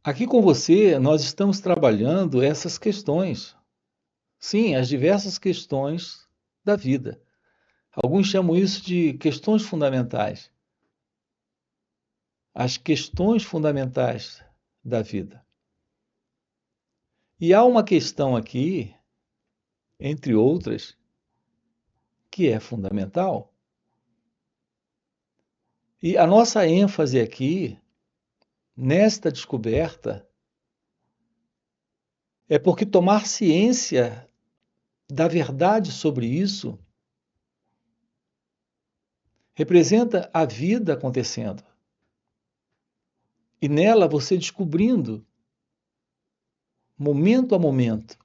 Aqui com você, nós estamos trabalhando essas questões. Sim, as diversas questões da vida. Alguns chamam isso de questões fundamentais. As questões fundamentais da vida. E há uma questão aqui, entre outras, que é fundamental. E a nossa ênfase aqui, nesta descoberta, é porque tomar ciência da verdade sobre isso representa a vida acontecendo. E nela você descobrindo, momento a momento,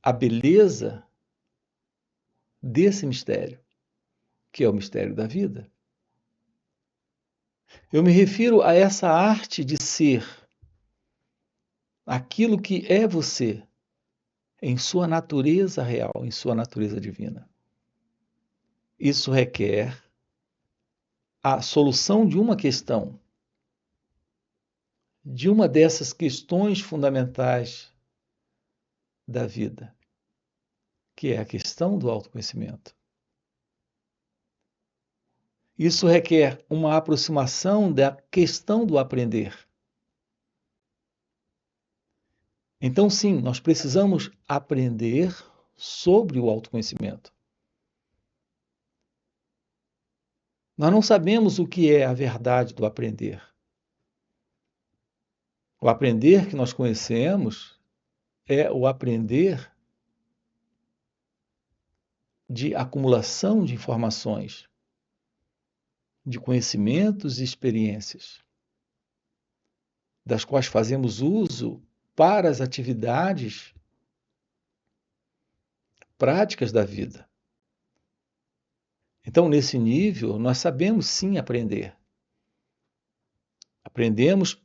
a beleza desse mistério, que é o mistério da vida. Eu me refiro a essa arte de ser aquilo que é você, em sua natureza real, em sua natureza divina. Isso requer a solução de uma questão, de uma dessas questões fundamentais da vida, que é a questão do autoconhecimento. Isso requer uma aproximação da questão do aprender. Então, sim, nós precisamos aprender sobre o autoconhecimento. Nós não sabemos o que é a verdade do aprender. O aprender que nós conhecemos é o aprender de acumulação de informações, de conhecimentos e experiências, das quais fazemos uso para as atividades práticas da vida. Então, nesse nível, nós sabemos sim aprender. Aprendemos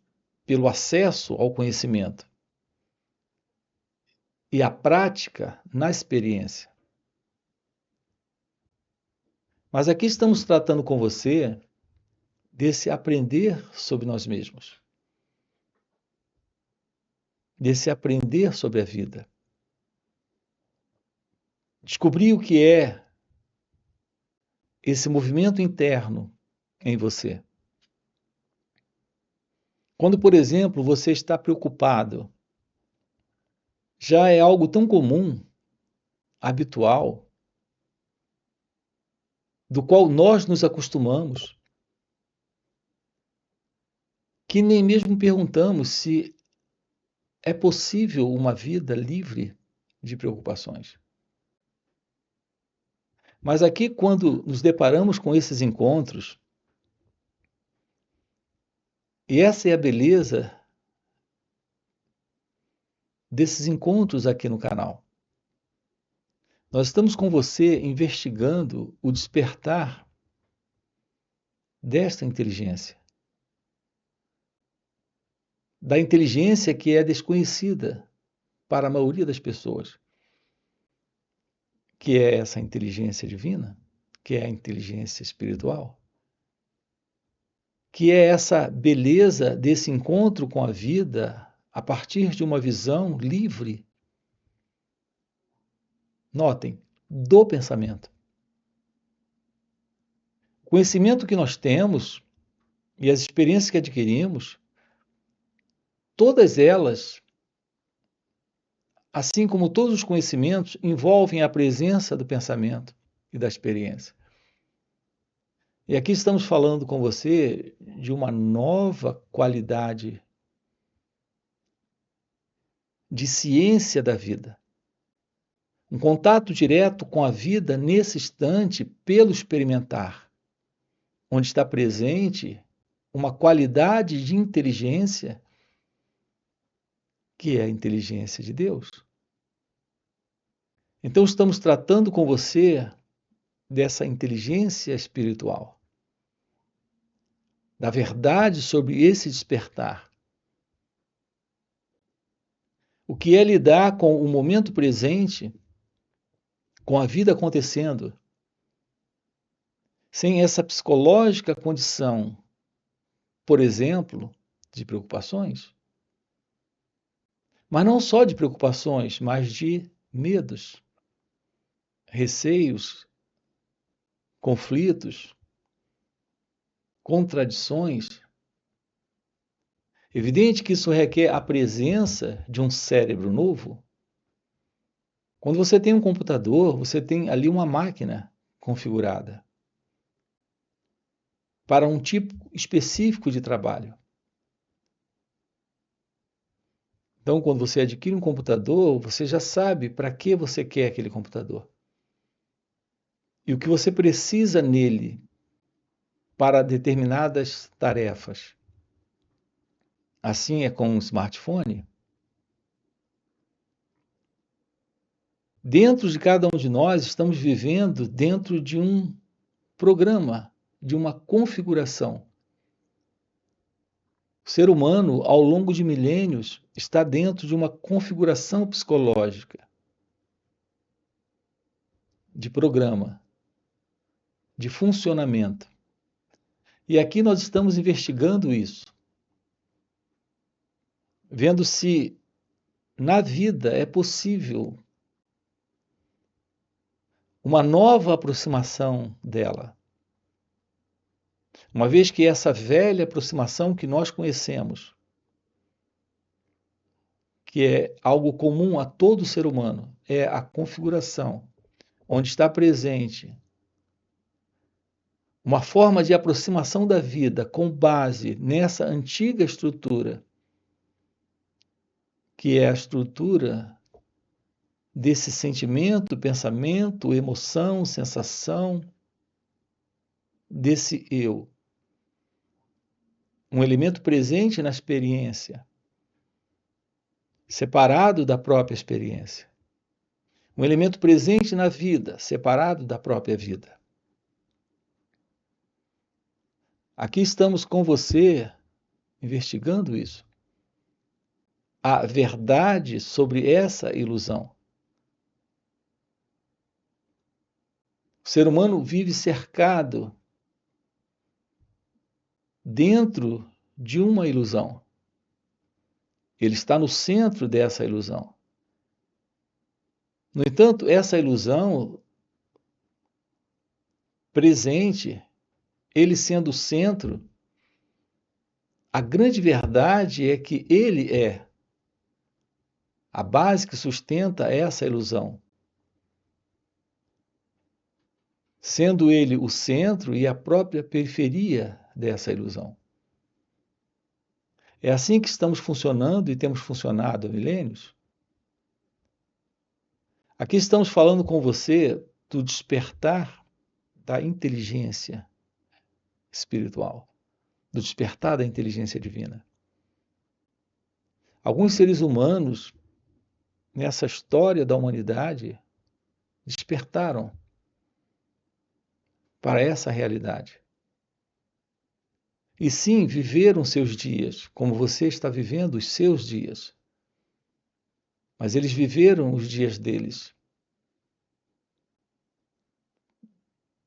pelo acesso ao conhecimento e a prática na experiência. Mas aqui estamos tratando com você desse aprender sobre nós mesmos, desse aprender sobre a vida. Descobrir o que é esse movimento interno em você. Quando, por exemplo, você está preocupado, já é algo tão comum, habitual, do qual nós nos acostumamos, que nem mesmo perguntamos se é possível uma vida livre de preocupações. Mas aqui, quando nos deparamos com esses encontros, e essa é a beleza desses encontros aqui no canal. Nós estamos com você investigando o despertar desta inteligência. Da inteligência que é desconhecida para a maioria das pessoas. Que é essa inteligência divina, que é a inteligência espiritual. Que é essa beleza desse encontro com a vida a partir de uma visão livre. Notem, do pensamento. O conhecimento que nós temos e as experiências que adquirimos, todas elas, assim como todos os conhecimentos, envolvem a presença do pensamento e da experiência. E aqui estamos falando com você de uma nova qualidade de ciência da vida. Um contato direto com a vida nesse instante pelo experimentar, onde está presente uma qualidade de inteligência que é a inteligência de Deus. Então estamos tratando com você dessa inteligência espiritual, da verdade sobre esse despertar. O que é lidar com o momento presente, com a vida acontecendo, sem essa psicológica condição, por exemplo, de preocupações. Mas não só de preocupações, mas de medos, receios, conflitos, contradições. Evidente que isso requer a presença de um cérebro novo. Quando você tem um computador, você tem ali uma máquina configurada para um tipo específico de trabalho. Então, quando você adquire um computador, você já sabe para que você quer aquele computador. E o que você precisa nele para determinadas tarefas. Assim é com um smartphone. Dentro de cada um de nós, estamos vivendo dentro de um programa, de uma configuração. O ser humano, ao longo de milênios, está dentro de uma configuração psicológica, de programa, de funcionamento. E aqui nós estamos investigando isso, vendo se na vida é possível uma nova aproximação dela. Uma vez que essa velha aproximação que nós conhecemos, que é algo comum a todo ser humano, é a configuração, onde está presente uma forma de aproximação da vida com base nessa antiga estrutura, que é a estrutura desse sentimento, pensamento, emoção, sensação, desse eu. Um elemento presente na experiência, separado da própria experiência. Um elemento presente na vida, separado da própria vida. Aqui estamos com você, investigando isso. A verdade sobre essa ilusão. O ser humano vive cercado dentro de uma ilusão. Ele está no centro dessa ilusão. No entanto, essa ilusão presente, ele sendo o centro, a grande verdade é que ele é a base que sustenta essa ilusão. Sendo ele o centro e a própria periferia dessa ilusão. É assim que estamos funcionando e temos funcionado há milênios. Aqui estamos falando com você do despertar da inteligência espiritual, do despertar da inteligência divina. Alguns seres humanos, nessa história da humanidade, despertaram para essa realidade. E sim, viveram seus dias, como você está vivendo os seus dias. Mas eles viveram os dias deles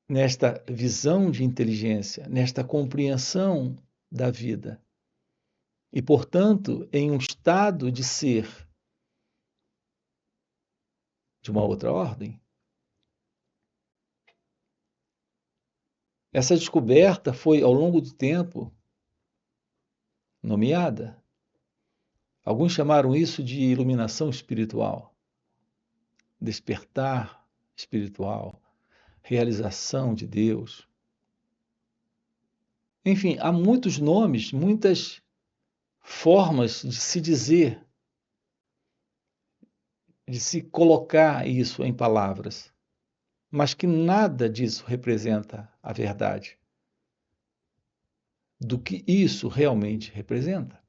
nesta visão de inteligência, nesta compreensão da vida. E, portanto, em um estado de ser de uma outra ordem. Essa descoberta foi, ao longo do tempo, nomeada. Alguns chamaram isso de iluminação espiritual, despertar espiritual, realização de Deus. Enfim, há muitos nomes, muitas formas de se dizer, de se colocar isso em palavras, mas que nada disso representa a verdade do que isso realmente representa.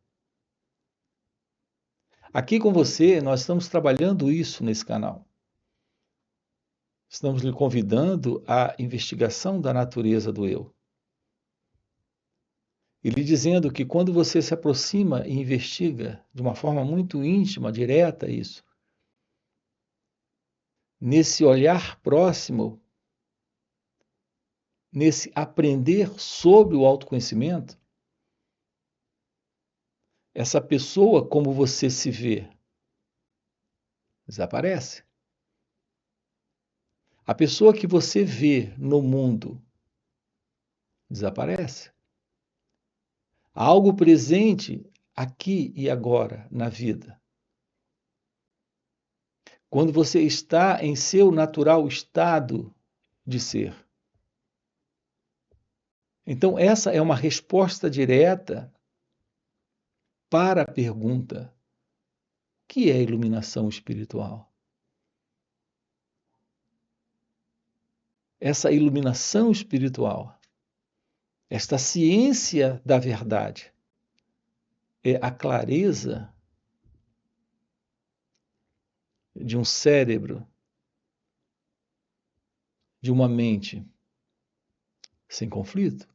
Aqui com você, nós estamos trabalhando isso nesse canal. Estamos lhe convidando à investigação da natureza do eu. E lhe dizendo que quando você se aproxima e investiga de uma forma muito íntima, direta isso, nesse olhar próximo, nesse aprender sobre o autoconhecimento, essa pessoa como você se vê desaparece. A pessoa que você vê no mundo desaparece. Algo presente aqui e agora na vida. Quando você está em seu natural estado de ser. Então, essa é uma resposta direta para a pergunta: o que é iluminação espiritual? Essa iluminação espiritual, esta ciência da verdade, é a clareza de um cérebro, de uma mente sem conflito,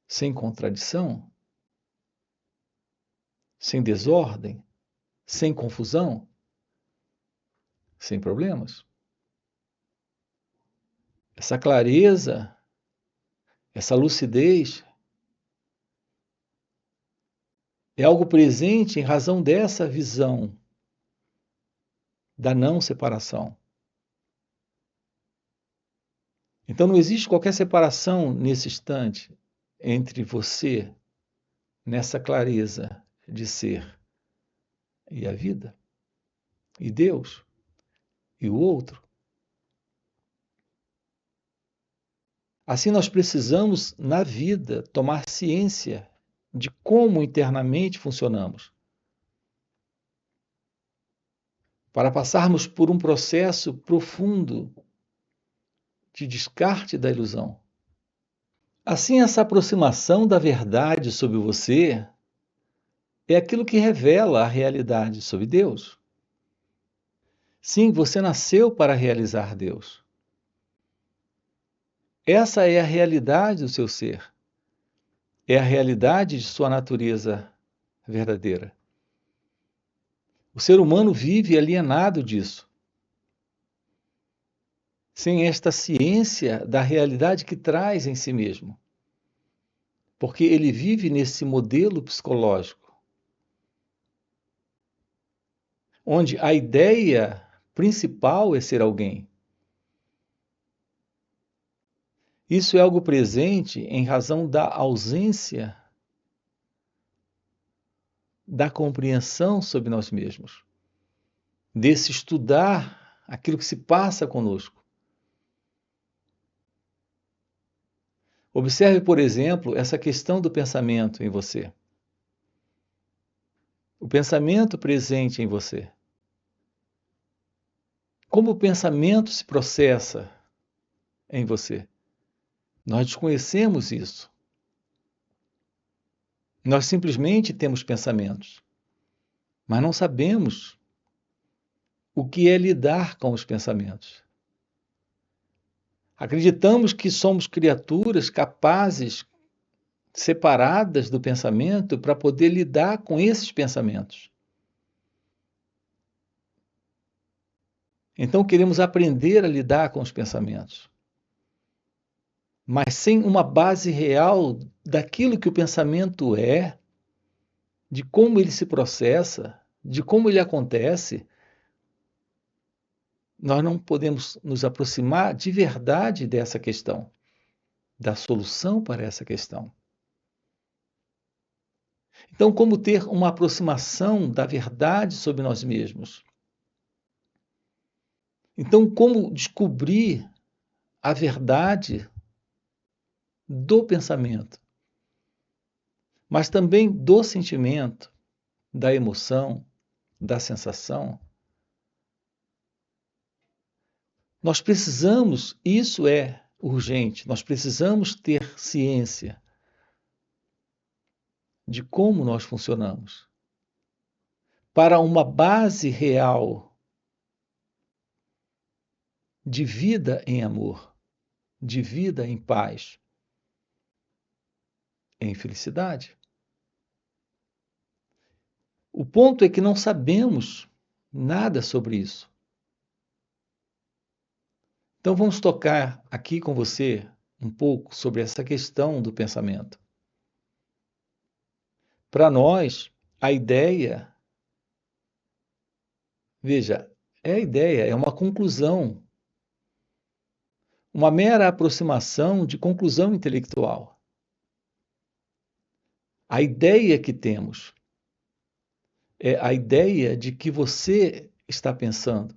sem contradição, sem desordem, sem confusão, sem problemas. Essa clareza, essa lucidez é algo presente em razão dessa visão da não separação. Então não existe qualquer separação nesse instante entre você, nessa clareza de ser, e a vida, e Deus, e o outro. Assim nós precisamos, na vida, tomar ciência de como internamente funcionamos, para passarmos por um processo profundo de descarte da ilusão. Assim, essa aproximação da verdade sobre você é aquilo que revela a realidade sobre Deus. Sim, você nasceu para realizar Deus. Essa é a realidade do seu ser. É a realidade de sua natureza verdadeira. O ser humano vive alienado disso, sem esta ciência da realidade que traz em si mesmo. Porque ele vive nesse modelo psicológico, onde a ideia principal é ser alguém. Isso é algo presente em razão da ausência da compreensão sobre nós mesmos, desse estudar aquilo que se passa conosco. Observe, por exemplo, essa questão do pensamento em você. O pensamento presente em você. Como o pensamento se processa em você? Nós desconhecemos isso. Nós simplesmente temos pensamentos, mas não sabemos o que é lidar com os pensamentos. Acreditamos que somos criaturas capazes, separadas do pensamento, para poder lidar com esses pensamentos. Então queremos aprender a lidar com os pensamentos, mas sem uma base real daquilo que o pensamento é, de como ele se processa, de como ele acontece, nós não podemos nos aproximar de verdade dessa questão, da solução para essa questão. Então, como ter uma aproximação da verdade sobre nós mesmos? Então, como descobrir a verdade do pensamento, mas também do sentimento, da emoção, da sensação? Nós precisamos, isso é urgente, nós precisamos ter ciência de como nós funcionamos, para uma base real de vida em amor, de vida em paz, em felicidade. O ponto é que não sabemos nada sobre isso. Então vamos tocar aqui com você um pouco sobre essa questão do pensamento. Para nós, a ideia, veja, é a ideia, é uma conclusão, uma mera aproximação de conclusão intelectual. A ideia que temos é a ideia de que você está pensando.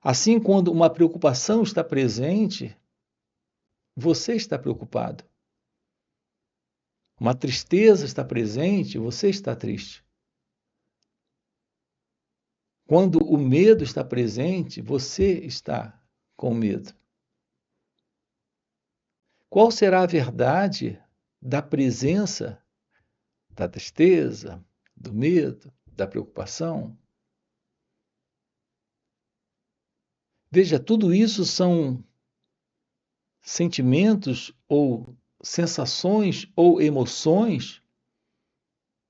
Assim, quando uma preocupação está presente, você está preocupado. Uma tristeza está presente, você está triste. Quando o medo está presente, você está com medo. Qual será a verdade da presença da tristeza, do medo, da preocupação? Veja, tudo isso são sentimentos ou sensações ou emoções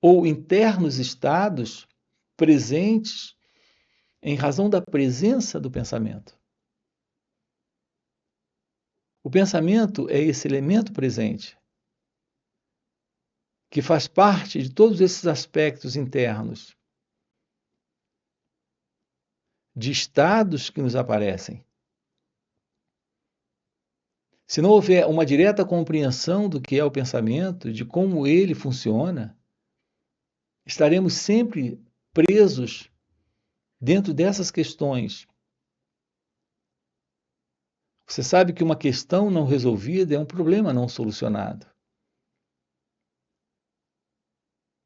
ou internos estados presentes em razão da presença do pensamento. O pensamento é esse elemento presente que faz parte de todos esses aspectos internos, de estados que nos aparecem. Se não houver uma direta compreensão do que é o pensamento, de como ele funciona, estaremos sempre presos dentro dessas questões. Você sabe que uma questão não resolvida é um problema não solucionado.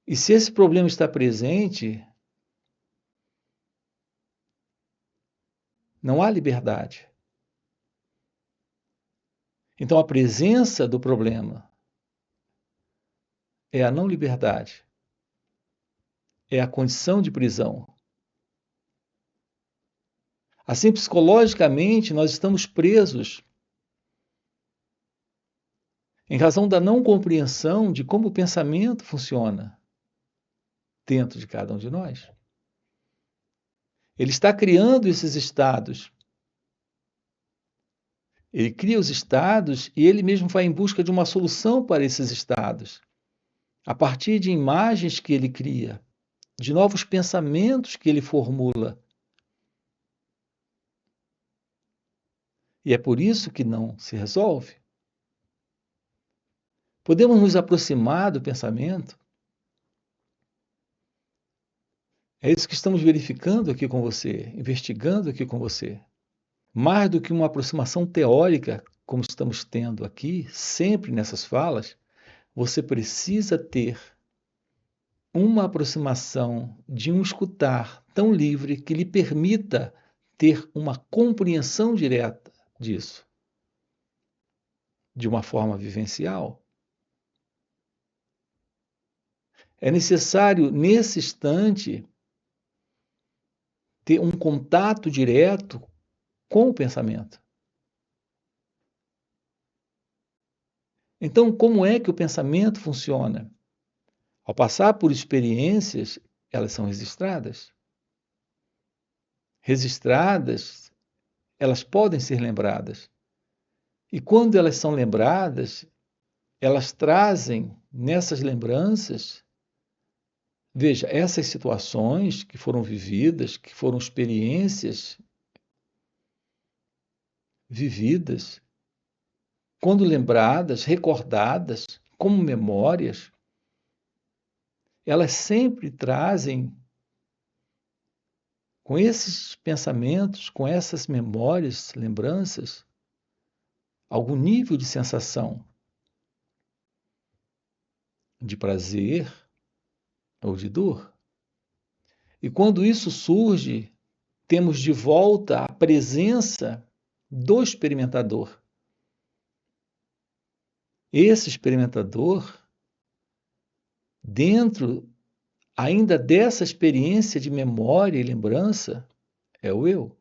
E se esse problema está presente, não há liberdade. Então, a presença do problema é a não liberdade, é a condição de prisão. Assim, psicologicamente, nós estamos presos em razão da não compreensão de como o pensamento funciona dentro de cada um de nós. Ele está criando esses estados. Ele cria os estados e ele mesmo vai em busca de uma solução para esses estados, a partir de imagens que ele cria, de novos pensamentos que ele formula. E é por isso que não se resolve. Podemos nos aproximar do pensamento? É isso que estamos verificando aqui com você, investigando aqui com você. Mais do que uma aproximação teórica, como estamos tendo aqui, sempre nessas falas, você precisa ter uma aproximação de um escutar tão livre que lhe permita ter uma compreensão direta disso, de uma forma vivencial. É necessário, nesse instante, ter um contato direto com o pensamento. Então, como é que o pensamento funciona? Ao passar por experiências, elas são registradas. Registradas, elas podem ser lembradas. E quando elas são lembradas, elas trazem nessas lembranças, veja, essas situações que foram vividas, que foram experiências vividas, quando lembradas, recordadas, como memórias, elas sempre trazem, com esses pensamentos, com essas memórias, lembranças, algum nível de sensação de prazer ou de dor. E quando isso surge, temos de volta a presença do experimentador. Esse experimentador, dentro ainda dessa experiência de memória e lembrança, é o eu.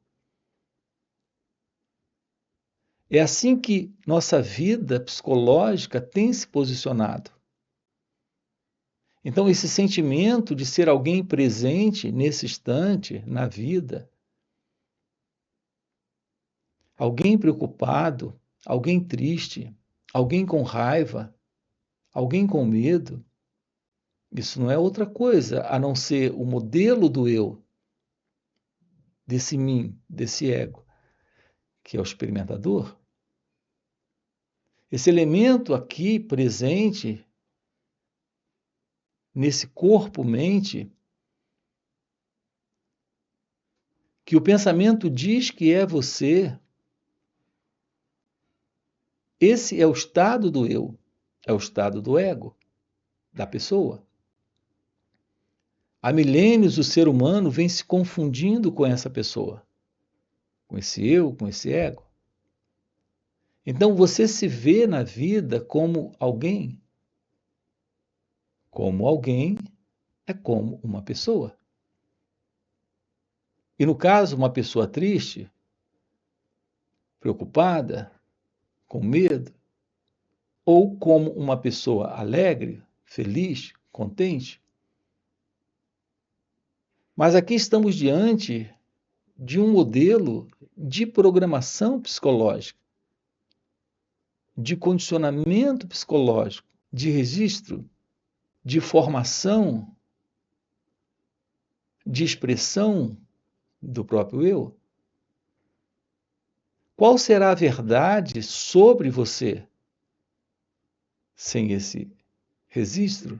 É assim que nossa vida psicológica tem se posicionado. Então, esse sentimento de ser alguém presente nesse instante, na vida, alguém preocupado, alguém triste, alguém com raiva, Alguém com medo, isso não é outra coisa a não ser o modelo do eu, desse mim, desse ego, que é o experimentador. Esse elemento aqui presente, nesse corpo-mente, que o pensamento diz que é você, esse é o estado do eu, é o estado do ego, da pessoa. Há milênios o ser humano vem se confundindo com essa pessoa, com esse eu, com esse ego. Então você se vê na vida como alguém. Como alguém é como uma pessoa. E no caso, uma pessoa triste, preocupada, com medo, ou como uma pessoa alegre, feliz, contente. Mas aqui estamos diante de um modelo de programação psicológica, de condicionamento psicológico, de registro, de formação, de expressão do próprio eu. Qual será a verdade sobre você sem esse registro?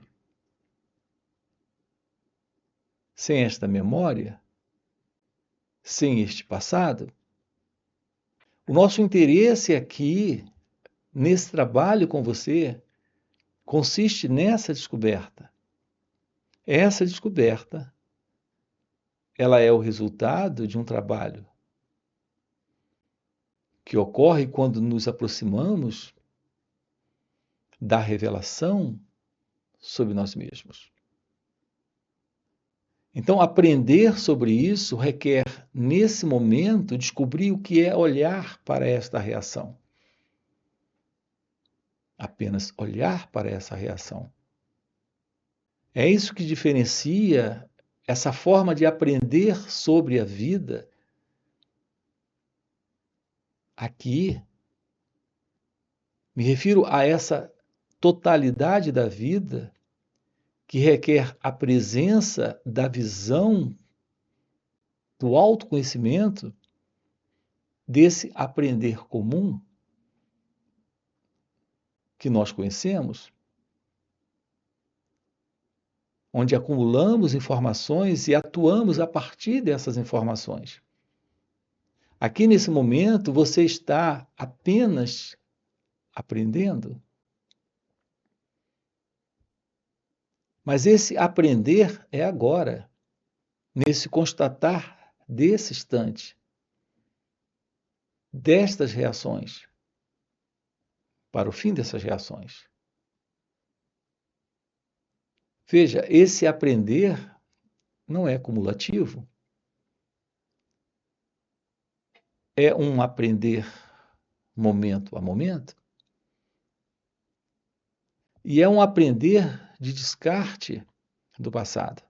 Sem esta memória? Sem este passado? O nosso interesse aqui, nesse trabalho com você, consiste nessa descoberta. Essa descoberta, ela é o resultado de um trabalho que ocorre quando nos aproximamos da revelação sobre nós mesmos. Então, aprender sobre isso requer, nesse momento, descobrir o que é olhar para esta reação. Apenas olhar para essa reação. É isso que diferencia essa forma de aprender sobre a vida aqui. Me refiro a essa totalidade da vida que requer a presença da visão, do autoconhecimento, desse aprender comum que nós conhecemos, onde acumulamos informações e atuamos a partir dessas informações. Aqui nesse momento você está apenas aprendendo. Mas esse aprender é agora, nesse constatar desse instante, destas reações, para o fim dessas reações. Veja, esse aprender não é cumulativo. É um aprender momento a momento. E é um aprender de descarte do passado.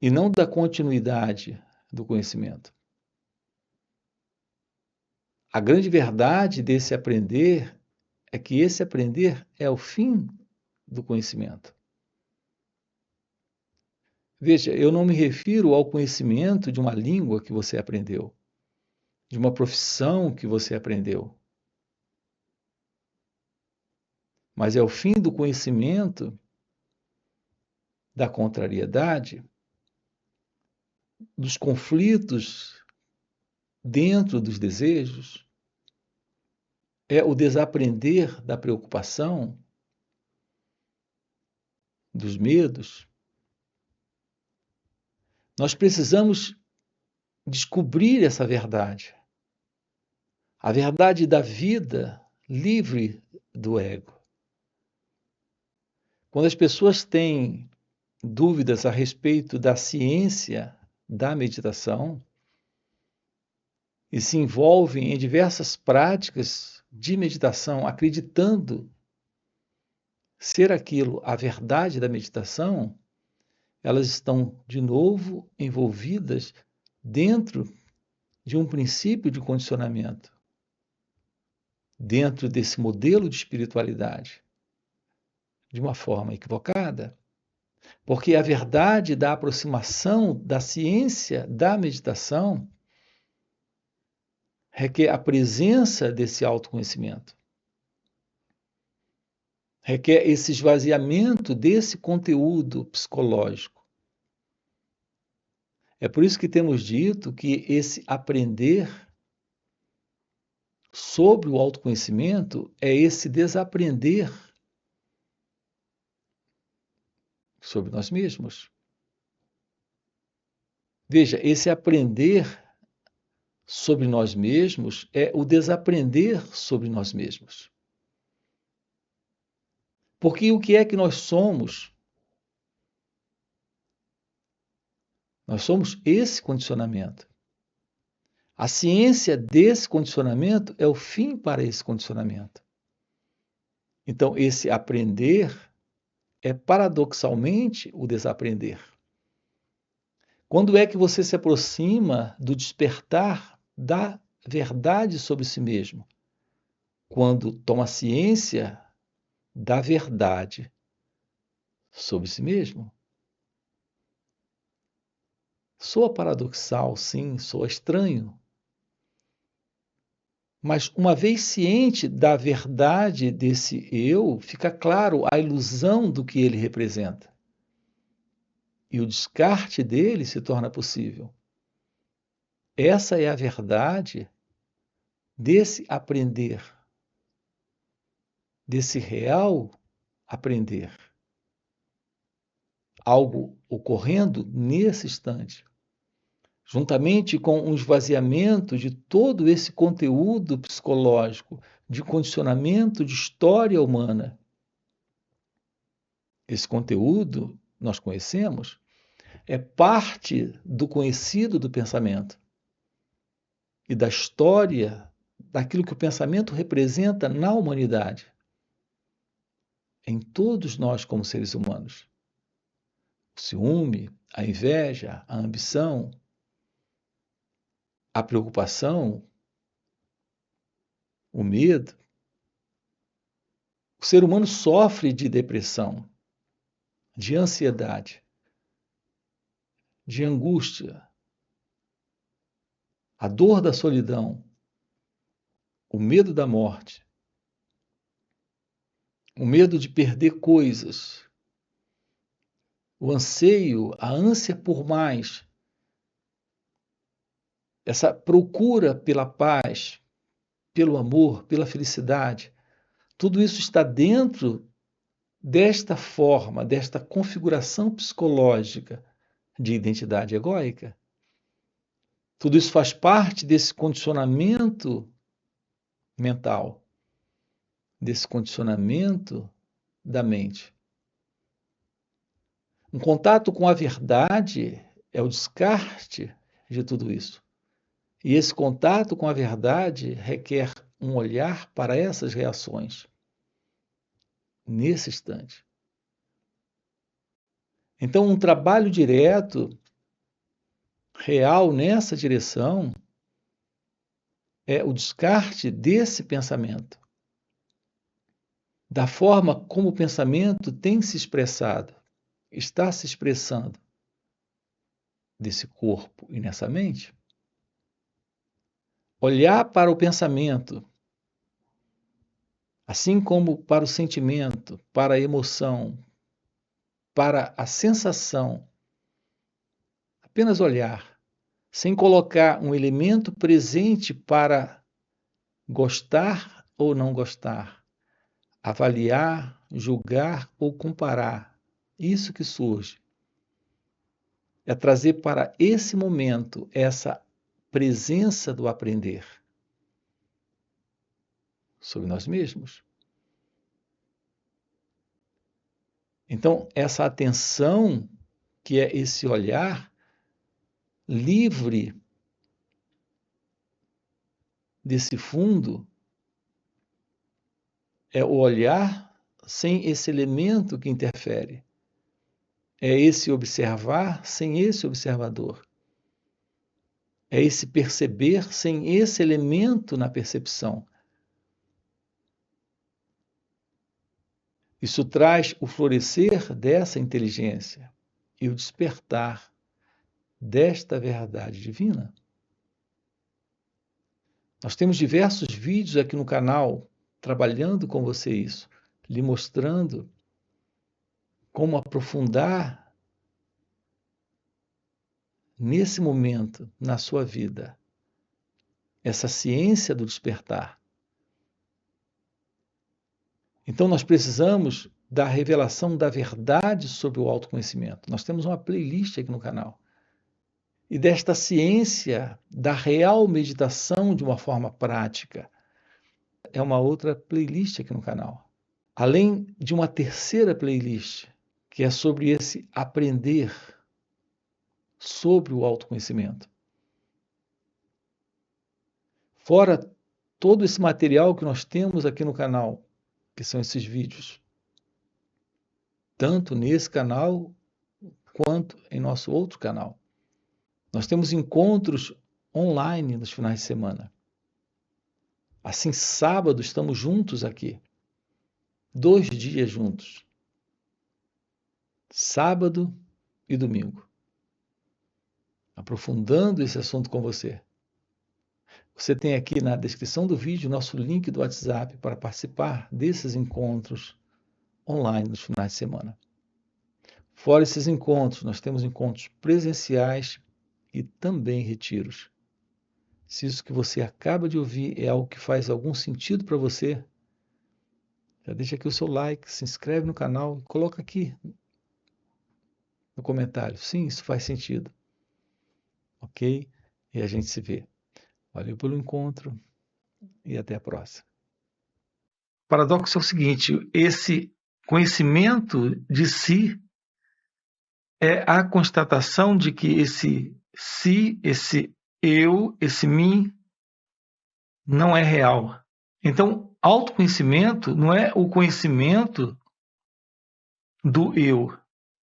E não da continuidade do conhecimento. A grande verdade desse aprender é que esse aprender é o fim do conhecimento. Veja, eu não me refiro ao conhecimento de uma língua que você aprendeu, de uma profissão que você aprendeu. Mas é o fim do conhecimento da contrariedade, dos conflitos dentro dos desejos, é o desaprender da preocupação, dos medos. Nós precisamos descobrir essa verdade, a verdade da vida livre do ego. Quando as pessoas têm dúvidas a respeito da ciência da meditação e se envolvem em diversas práticas de meditação, acreditando ser aquilo a verdade da meditação, elas estão de novo envolvidas dentro de um princípio de condicionamento, dentro desse modelo de espiritualidade. de uma forma equivocada, porque a verdade da aproximação da ciência da meditação requer a presença desse autoconhecimento, requer esse esvaziamento desse conteúdo psicológico. É por isso que temos dito que esse aprender sobre o autoconhecimento é esse desaprender sobre nós mesmos. Veja, esse aprender sobre nós mesmos é o desaprender sobre nós mesmos. Porque o que é que nós somos? Nós somos esse condicionamento. A ciência desse condicionamento é o fim para esse condicionamento. Então, esse aprender é paradoxalmente o desaprender. Quando é que você se aproxima do despertar da verdade sobre si mesmo? Quando toma ciência da verdade sobre si mesmo. Soa paradoxal, sim, soa estranho. Mas uma vez ciente da verdade desse eu, fica claro a ilusão do que ele representa. E o descarte dele se torna possível. Essa é a verdade desse aprender, desse real aprender. Algo ocorrendo nesse instante, juntamente com um esvaziamento de todo esse conteúdo psicológico, de condicionamento de história humana. Esse conteúdo, nós conhecemos, é parte do conhecido do pensamento e da história daquilo que o pensamento representa na humanidade, em todos nós como seres humanos. O ciúme, a inveja, a ambição, a preocupação, o medo. O ser humano sofre de depressão, de ansiedade, de angústia, a dor da solidão, o medo da morte, o medo de perder coisas, o anseio, a ânsia por mais, essa procura pela paz, pelo amor, pela felicidade. Tudo isso está dentro desta forma, desta configuração psicológica de identidade egóica. Tudo isso faz parte desse condicionamento mental, desse condicionamento da mente. Um contato com a verdade é o descarte de tudo isso. E esse contato com a verdade requer um olhar para essas reações, nesse instante. Então, um trabalho direto, real nessa direção, é o descarte desse pensamento, da forma como o pensamento tem se expressado, está se expressando desse corpo e nessa mente. Olhar para o pensamento, assim como para o sentimento, para a emoção, para a sensação, apenas olhar, sem colocar um elemento presente para gostar ou não gostar, avaliar, julgar ou comparar. Isso que surge. É trazer para esse momento essa presença do aprender sobre nós mesmos. Então, essa atenção, que é esse olhar livre desse fundo, é o olhar sem esse elemento que interfere. É esse observar sem esse observador. É esse perceber sem esse elemento na percepção. Isso traz o florescer dessa inteligência e o despertar desta verdade divina. Nós temos diversos vídeos aqui no canal trabalhando com você isso, lhe mostrando como aprofundar nesse momento na sua vida essa ciência do despertar. Então nós precisamos da revelação da verdade sobre o autoconhecimento. Nós temos uma playlist aqui no canal. E desta ciência da real meditação de uma forma prática. É uma outra playlist aqui no canal. Além de uma terceira playlist, que é sobre esse aprender sobre o autoconhecimento. Fora todo esse material que nós temos aqui no canal, que são esses vídeos, tanto nesse canal quanto em nosso outro canal. Nós temos encontros online nos finais de semana. Assim, sábado, estamos juntos aqui. 2 dias juntos. Sábado e domingo. Aprofundando esse assunto com você. Você tem aqui na descrição do vídeo nosso link do WhatsApp para participar desses encontros online nos finais de semana. Fora esses encontros, nós temos encontros presenciais e também retiros. Se isso que você acaba de ouvir é algo que faz algum sentido para você, já deixa aqui o seu like, se inscreve no canal e coloca aqui no comentário. Sim, isso faz sentido. Ok? E a gente se vê. Valeu pelo encontro e até a próxima. O paradoxo é o seguinte, esse conhecimento de si é a constatação de que esse si, esse eu, esse mim, não é real. Então, autoconhecimento não é o conhecimento do eu,